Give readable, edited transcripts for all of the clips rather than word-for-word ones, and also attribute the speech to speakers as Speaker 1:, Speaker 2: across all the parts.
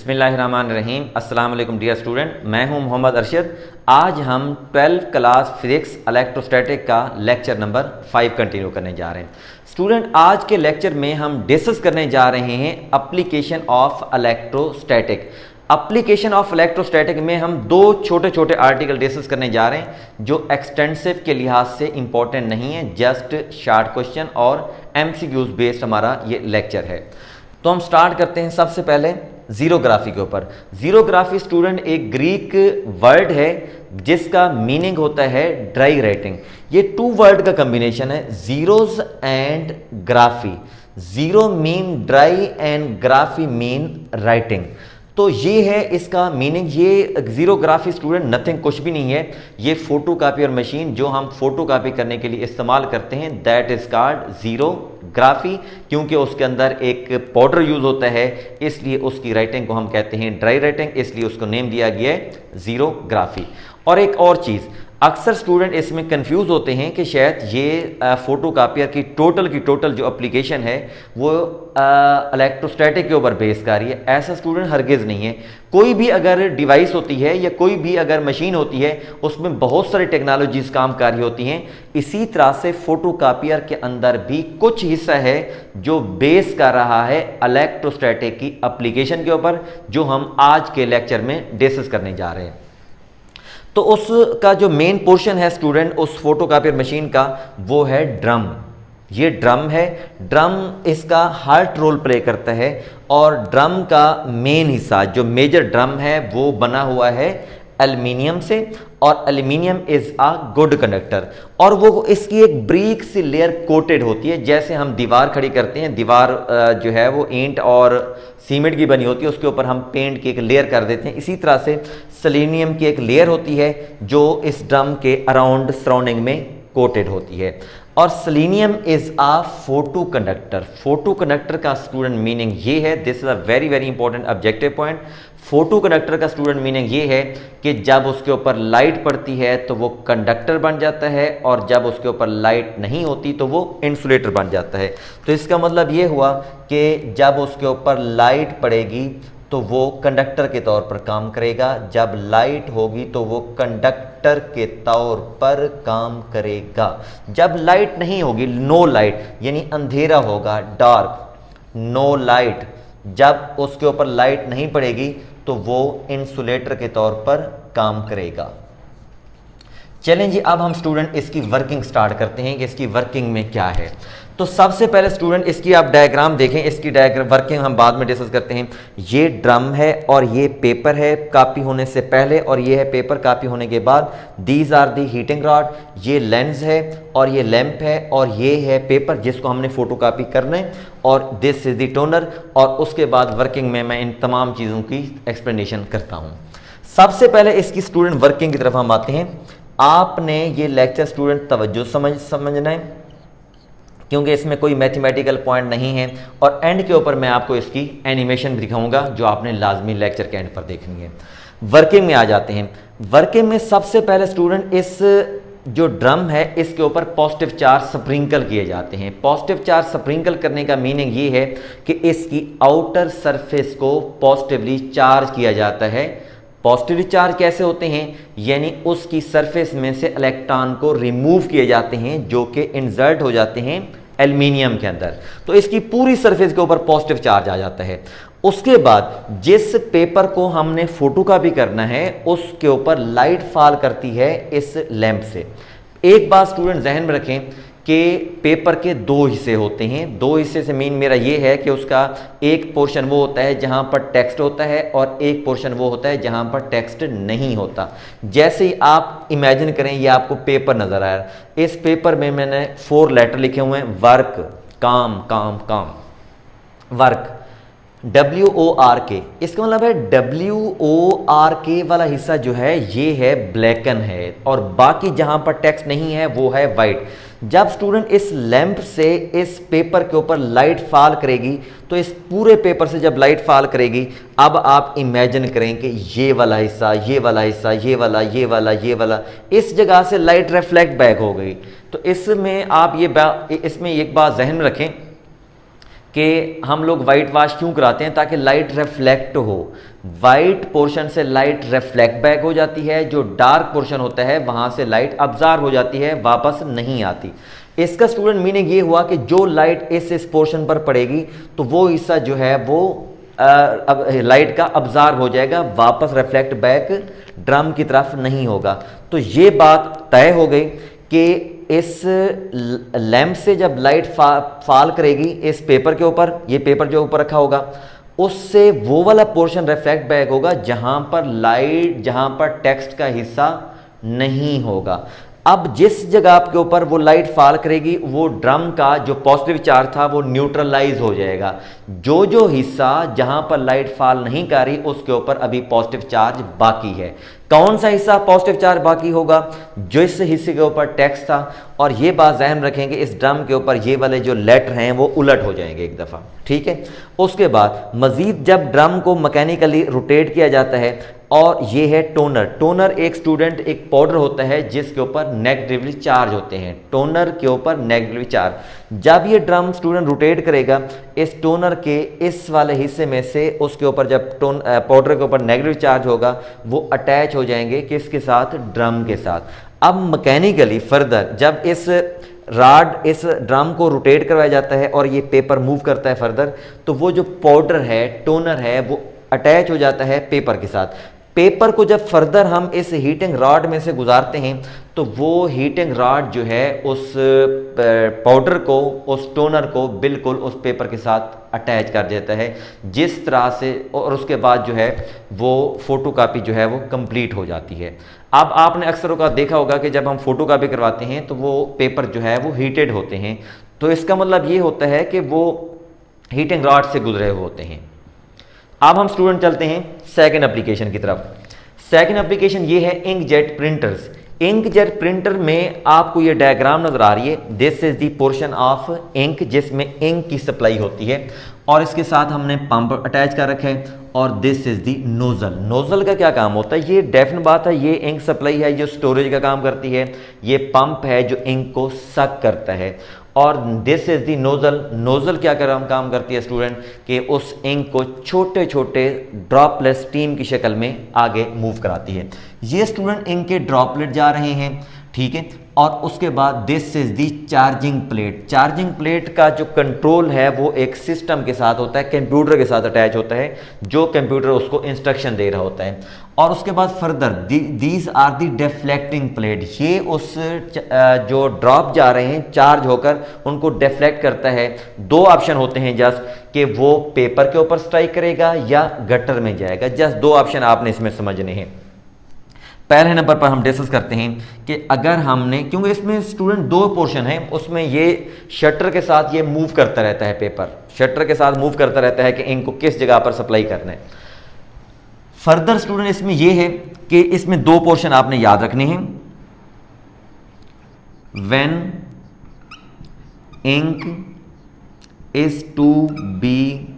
Speaker 1: बिस्मिल्लाहिर्रहमानिर्रहीम। अस्सलाम वालेकुम डियर स्टूडेंट, मैं हूं मोहम्मद अरशद। आज हम 12th क्लास फिजिक्स इलेक्ट्रोस्टैटिक का लेक्चर नंबर 5 कंटिन्यू करने जा रहे हैं। स्टूडेंट, आज के लेक्चर में हम डिस्कस करने जा रहे हैं application of electrostatic. Application of electrostatic में हम दो छोटे छोटे आर्टिकल डिस्कस करने जा रहे हैं जो एक्सटेंसिव के लिहाज से इंपॉर्टेंट नहीं है, जस्ट शॉर्ट क्वेश्चन और एमसीक्यूज बेस्ड हमारा ये लेक्चर है। तो हम स्टार्ट करते हैं सबसे पहले जीरोग्राफी के ऊपर। जीरोग्राफी स्टूडेंट एक ग्रीक वर्ड है जिसका मीनिंग होता है ड्राई राइटिंग। ये टू वर्ड का कॉम्बिनेशन है, zeros and graphy. Zero mean dry and graphy mean writing. तो ये है इसका मीनिंग। ये जीरोग्राफी स्टूडेंट नथिंग, कुछ भी नहीं है। ये फोटो कापियर मशीन जो हम फोटो कापी करने के लिए इस्तेमाल करते हैं, दैट इज कॉल्ड जीरोग्राफी। क्योंकि उसके अंदर एक पाउडर यूज होता है, इसलिए उसकी राइटिंग को हम कहते हैं ड्राई राइटिंग, इसलिए उसको नेम दिया गया है जीरोग्राफी। और एक और चीज़, अक्सर स्टूडेंट इसमें कंफ्यूज होते हैं कि शायद ये फोटो कापियर की टोटल जो एप्लीकेशन है वो इलेक्ट्रोस्टैटिक के ऊपर बेस कर रही है। ऐसा स्टूडेंट हरगिज़ नहीं है। कोई भी अगर डिवाइस होती है या कोई भी अगर मशीन होती है, उसमें बहुत सारी टेक्नोलॉजीज काम कर रही होती हैं। इसी तरह से फोटो कापियर के अंदर भी कुछ हिस्सा है जो बेस कर रहा है इलेक्ट्रोस्टैटिक की एप्लीकेशन के ऊपर, जो हम आज के लेक्चर में डिस्कस करने जा रहे हैं। तो उसका जो मेन पोर्शन है स्टूडेंट उस फोटो कापियर मशीन का, वो है ड्रम। ये ड्रम है। ड्रम इसका हार्ट रोल प्ले करता है और ड्रम का मेन हिस्सा जो मेजर ड्रम है वो बना हुआ है एल्युमिनियम से, और aluminium is a good conductor. और वो इसकी एक ब्रीक सी लेयर कोटेड होती है। जैसे हम दीवार खड़ी करते हैं, दीवार जो है वो ईंट और सीमेंट की बनी होती है, उसके ऊपर हम पेंट की एक लेयर कर देते हैं। इसी तरह से सेलेनियम की एक लेयर होती है जो इस ड्रम के अराउंड सराउंडिंग में कोटेड होती है। और selenium is a photo conductor. Photo conductor का स्टूडेंट मीनिंग ये है, this is a very very important objective point. Photo conductor का स्टूडेंट मीनिंग ये है कि जब उसके ऊपर लाइट पड़ती है तो वो कंडक्टर बन जाता है, और जब उसके ऊपर लाइट नहीं होती तो वो इंसुलेटर बन जाता है। तो इसका मतलब ये हुआ कि जब उसके ऊपर लाइट पड़ेगी तो वो कंडक्टर के तौर पर काम करेगा, जब लाइट होगी तो वो कंडक्टर के तौर पर काम करेगा। जब लाइट नहीं होगी, नो लाइट, यानी अंधेरा होगा, डार्क, नो लाइट, जब उसके ऊपर लाइट नहीं पड़ेगी तो वो इंसुलेटर के तौर पर काम करेगा। चलें जी, अब हम स्टूडेंट इसकी वर्किंग स्टार्ट करते हैं कि इसकी वर्किंग में क्या है। तो सबसे पहले स्टूडेंट इसकी आप डायग्राम देखें। इसकी डायग्राम वर्किंग हम बाद में डिस्कस करते हैं। ये ड्रम है और ये पेपर है कापी होने से पहले, और ये है पेपर कापी होने के बाद। These are the heating rod, ये लेंस है और ये लैंप है, और ये है पेपर जिसको हमने फोटो कापी करना है, और दिस इज द टोनर। और उसके बाद वर्किंग में मैं इन तमाम चीज़ों की एक्सप्लेनेशन करता हूँ। सबसे पहले इसकी स्टूडेंट वर्किंग की तरफ हम आते हैं। आपने ये लेक्चर स्टूडेंट तवज्जो समझना है, क्योंकि इसमें कोई मैथमेटिकल पॉइंट नहीं है, और एंड के ऊपर मैं आपको इसकी एनिमेशन दिखाऊंगा जो आपने लाजमी लेक्चर के एंड पर देखनी है। वर्किंग में आ जाते हैं। वर्किंग में सबसे पहले स्टूडेंट इस जो ड्रम है इसके ऊपर पॉजिटिव चार्ज स्प्रिंकल किए जाते हैं। पॉजिटिव चार्ज स्प्रिंकल करने का मीनिंग ये है कि इसकी आउटर सरफेस को पॉजिटिवली चार्ज किया जाता है। पॉजिटिव चार्ज कैसे होते हैं, यानी उसकी सरफेस में से इलेक्ट्रॉन को रिमूव किए जाते हैं जो कि इंसर्ट हो जाते हैं एल्युमिनियम के अंदर। तो इसकी पूरी सरफेस के ऊपर पॉजिटिव चार्ज आ जाता है। उसके बाद जिस पेपर को हमने फोटो कॉपी करना है उसके ऊपर लाइट फॉल करती है इस लैंप से। एक बात स्टूडेंट जहन में रखें कि पेपर के दो हिस्से होते हैं। दो हिस्से से मीन मेरा ये है कि उसका एक पोर्शन वो होता है जहाँ पर टेक्स्ट होता है, और एक पोर्शन वो होता है जहाँ पर टेक्स्ट नहीं होता। जैसे ही आप इमेजिन करें, ये आपको पेपर नज़र आ रहा है। इस पेपर में मैंने 4 लेटर लिखे हुए हैं, वर्क, काम काम काम, वर्क, WORK। इसका मतलब है WORK वाला हिस्सा जो है ये है ब्लैकन है, और बाकी जहाँ पर टेक्स्ट नहीं है वो है वाइट। जब स्टूडेंट इस लैंप से इस पेपर के ऊपर लाइट फॉल करेगी तो इस पूरे पेपर से जब लाइट फॉल करेगी, अब आप इमेजिन करें कि ये वाला हिस्सा, ये वाला हिस्सा, ये वाला, ये वाला, ये वाला, इस जगह से लाइट रिफ्लेक्ट बैक हो गई। तो इसमें आप इसमें एक बात जहन में रखें कि हम लोग वाइट वाश क्यों कराते हैं, ताकि लाइट रिफ्लेक्ट हो। वाइट पोर्शन से लाइट रिफ्लेक्ट बैक हो जाती है, जो डार्क पोर्शन होता है वहाँ से लाइट अब्जॉर्ब हो जाती है, वापस नहीं आती। इसका स्टूडेंट मीनिंग ये हुआ कि जो लाइट इस पोर्शन पर पड़ेगी तो वो हिस्सा जो है वो अब लाइट का अब्जॉर्ब हो जाएगा, वापस रिफ्लेक्ट बैक ड्रम की तरफ नहीं होगा। तो ये बात तय हो गई कि इस लैंप से जब लाइट फॉल करेगी इस पेपर के ऊपर, ये पेपर जो ऊपर रखा होगा, उससे वो वाला पोर्शन रिफ्लेक्ट बैक होगा जहां पर लाइट, जहां पर टेक्स्ट का हिस्सा नहीं होगा। अब जिस जगह के ऊपर वो लाइट फॉल करेगी वो ड्रम का जो पॉजिटिव चार्ज था वो न्यूट्रलाइज हो जाएगा। जो जो हिस्सा जहां पर लाइट फॉल नहीं कर रही उसके ऊपर अभी पॉजिटिव चार्ज बाकी है। कौन सा हिस्सा पॉजिटिव चार्ज बाकी होगा? जिस हिस्से के ऊपर टेक्स्ट था। और ये बात ज़हन रखेंगे, इस ड्रम के ऊपर ये वाले जो लेटर हैं वो उलट हो जाएंगे एक दफ़ा, ठीक है। उसके बाद मज़ीद जब ड्रम को मैकेनिकली रोटेट किया जाता है, और ये है टोनर। टोनर एक स्टूडेंट एक पाउडर होता है जिसके ऊपर नेगेटिवली चार्ज होते हैं, टोनर के ऊपर नेगेटिवली चार्ज। जब ये ड्रम स्टूडेंट रोटेट करेगा, इस टोनर के इस वाले हिस्से में से उसके ऊपर जब पाउडर के ऊपर नेगेटिव चार्ज होगा वो अटैच हो जाएंगे किसके साथ? ड्रम के साथ। अब मैकेनिकली फर्दर जब इस रॉड इस ड्रम को रोटेट करवाया जाता है और ये पेपर मूव करता है फर्दर, तो वो जो पाउडर है, टोनर है, वो अटैच हो जाता है पेपर के साथ। पेपर को जब फर्दर हम इस हीटिंग रॉड में से गुजारते हैं तो वो हीटिंग रॉड जो है उस पाउडर को, उस टोनर को बिल्कुल उस पेपर के साथ अटैच कर देता है, जिस तरह से, और उसके बाद जो है वो फोटोकॉपी जो है वो कंप्लीट हो जाती है। अब आपने अक्सर का देखा होगा कि जब हम फोटोकॉपी करवाते हैं तो वो पेपर जो है वो हीटेड होते हैं, तो इसका मतलब ये होता है कि वो हीटिंग रॉड से गुजरे हुए होते हैं। अब हम स्टूडेंट चलते हैं सेकंड एप्लीकेशन की तरफ। सेकंड एप्लीकेशन ये है इंकजेट प्रिंटर्स। इंकजेट प्रिंटर में आपको ये डायग्राम नजर आ रही है, this is the portion of ink जिसमें इंक की सप्लाई होती है, और इसके साथ हमने पंप अटैच कर रखा है, और this is the nozzle. Nozzle का क्या काम होता है? ये डेफिनेट बात है, ये इंक सप्लाई है जो स्टोरेज का काम करती है, ये पंप है जो इंक को सक करता है, और this is the nozzle. Nozzle क्या काम करती है स्टूडेंट, कि उस इंक को छोटे छोटे ड्रॉपलेट स्टीम की शक्ल में आगे मूव कराती है। ये स्टूडेंट इंक के ड्रॉपलेट जा रहे हैं, ठीक है। और उसके बाद this is the charging plate. Charging plate का जो कंट्रोल है वो एक सिस्टम के साथ होता है, कंप्यूटर के साथ अटैच होता है, जो कंप्यूटर उसको इंस्ट्रक्शन दे रहा होता है। और उसके बाद further these are the deflecting plate. ये उस जो ड्रॉप जा रहे हैं चार्ज होकर उनको डिफ्लेक्ट करता है। दो ऑप्शन होते हैं जस्ट, कि वो पेपर के ऊपर स्ट्राइक करेगा या गटर में जाएगा। जस्ट दो ऑप्शन आपने इसमें समझने हैं। पहले नंबर पर हम डिस्कस करते हैं कि अगर हमने, क्योंकि इसमें स्टूडेंट दो पोर्शन है, उसमें ये शटर के साथ ये मूव करता रहता है, पेपर शटर के साथ मूव करता रहता है कि इंक को किस जगह पर सप्लाई करना है। फर्दर स्टूडेंट इसमें ये है कि इसमें दो पोर्शन आपने याद रखने हैं। When ink is to be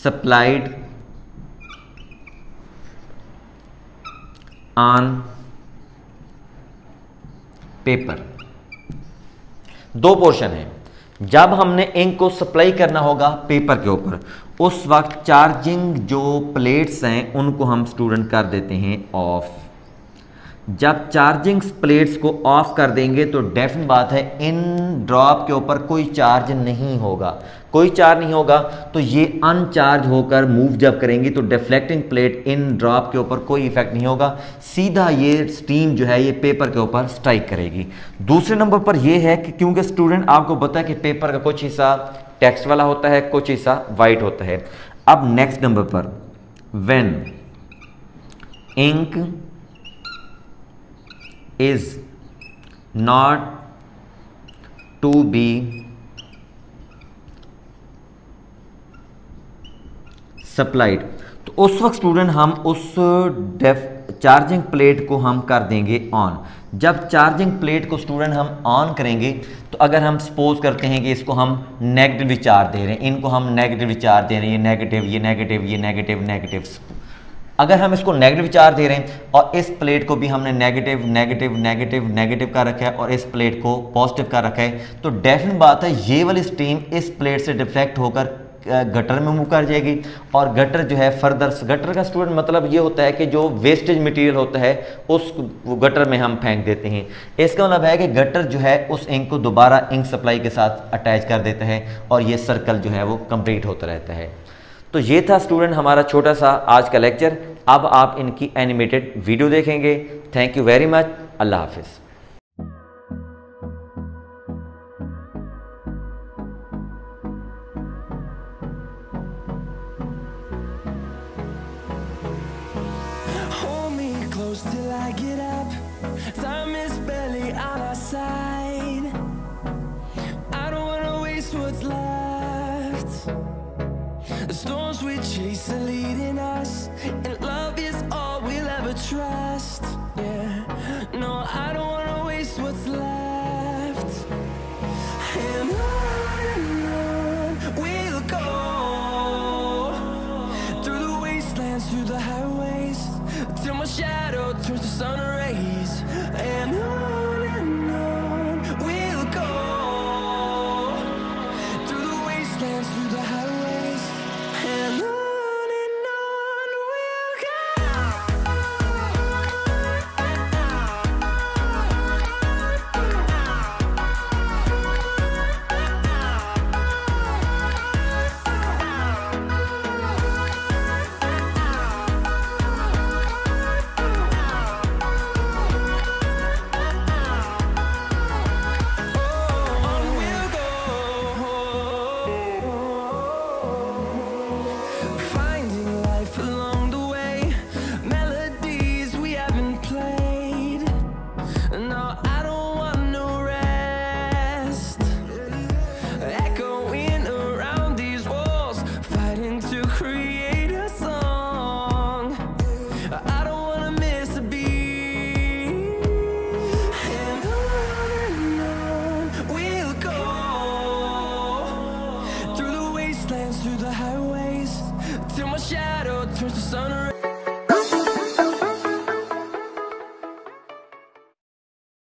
Speaker 1: supplied on paper, दो पोर्शन है। जब हमने इंक को सप्लाई करना होगा पेपर के ऊपर, उस वक्त चार्जिंग जो प्लेट्स हैं उनको हम स्टूडेंट कर देते हैं ऑफ। जब चार्जिंग प्लेट्स को ऑफ कर देंगे तो डेफिनेट बात है इन ड्रॉप के ऊपर कोई चार्ज नहीं होगा, कोई चार्ज नहीं होगा, तो ये अनचार्ज होकर मूव जब करेंगी तो डिफ्लेक्टिंग प्लेट इन ड्रॉप के ऊपर कोई इफेक्ट नहीं होगा, सीधा ये स्टीम जो है ये पेपर के ऊपर स्ट्राइक करेगी। दूसरे नंबर पर ये है कि क्योंकि स्टूडेंट आपको पता है कि पेपर का कुछ हिस्सा टेक्स्ट वाला होता है, कुछ हिस्सा वाइट होता है। अब नेक्स्ट नंबर पर, when ink is not to be supplied, तो उस वक्त स्टूडेंट हम उस चार्जिंग प्लेट को हम कर देंगे ऑन। जब चार्जिंग प्लेट को स्टूडेंट हम ऑन करेंगे तो अगर हम सपोज करते हैं कि इसको हम नेगेटिव चार्ज दे रहे हैं, इनको हम नेगेटिव चार्ज दे रहे हैं, ये नेगेटिव, ये नेगेटिव, ये नेगेटिव, नेगेटिव, अगर हम इसको नेगेटिव चार्ज दे रहे हैं और इस प्लेट को भी हमने नेगेटिव नेगेटिव नेगेटिव नेगेटिव का रखा है और इस प्लेट को पॉजिटिव का रखा है, तो डेफिनेट बात है ये वाली स्ट्रीम इस प्लेट से डिफ्लेक्ट होकर गटर में मूव कर जाएगी और गटर जो है फर्दर, गटर का स्टूडेंट मतलब ये होता है कि जो वेस्टेज मटेरियल होता है उस गटर में हम फेंक देते हैं। इसका मतलब है कि गटर जो है उस इंक को दोबारा इंक सप्लाई के साथ अटैच कर देता है और ये सर्कल जो है वो कंप्लीट होता रहता है। तो ये था स्टूडेंट हमारा छोटा सा आज का लेक्चर। अब आप इनकी एनिमेटेड वीडियो देखेंगे। Thank you very much. अल्लाह हाफिज़।
Speaker 2: Till I get up, time is barely on our side. I don't wanna waste what's left. The storms we chase are leading us, and love is all we'll ever trust. Yeah, no, I don't wanna waste what's left. And on we'll go, through the wastelands, through the highways, till my shadow turns to sun rays. And on we'll go, through the wastelands, through the highways. And on we'll go. Through the highways, till my shadow turns to sun.